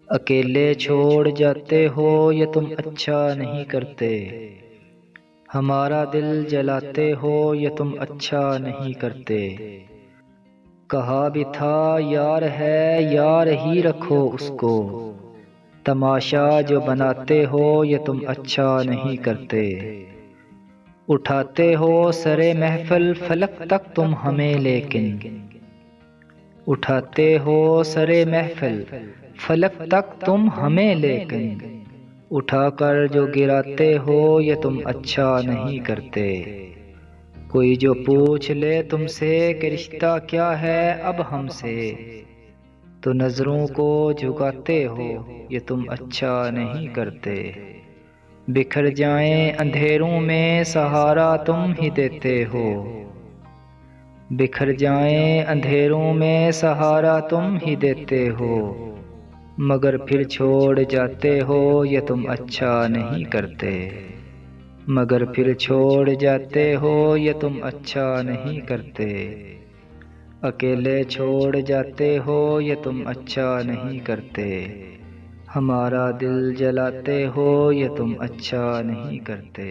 اکیلے چھوڑ جاتے ہو یہ تم اچھا نہیں کرتے، ہمارا دل جلاتے ہو یہ تم اچھا نہیں کرتے۔ کہا بھی تھا یار ہے یار ہی رکھو اس کو، تماشا جو بناتے ہو یہ تم اچھا نہیں کرتے۔ اٹھاتے ہو سرے محفل فلک تک تم ہمیں لیکن، اٹھاتے ہو سرے محفل فلک تک تم ہمیں لیکن، اٹھا کر جو گراتے ہو یہ تم اچھا نہیں کرتے۔ کوئی جو پوچھ لے تم سے کہ رشتہ کیا ہے اب ہم سے، تو نظروں کو جھکاتے ہو یہ تم اچھا نہیں کرتے۔ بکھر جائیں اندھیروں میں سہارا تم ہی دیتے ہو، بکھر جائیں اندھیروں میں سہارا تم ہی دیتے ہو، مگر پھر چھوڑ جاتے ہو یہ تم اچھا نہیں کرتے۔ مگر پھر چھوڑ جاتے ہو یہ تم اچھا نہیں کرتے۔ اکیلے چھوڑ جاتے ہو یہ تم اچھا نہیں کرتے، ہمارا دل جلاتے ہو یہ تم اچھا نہیں کرتے۔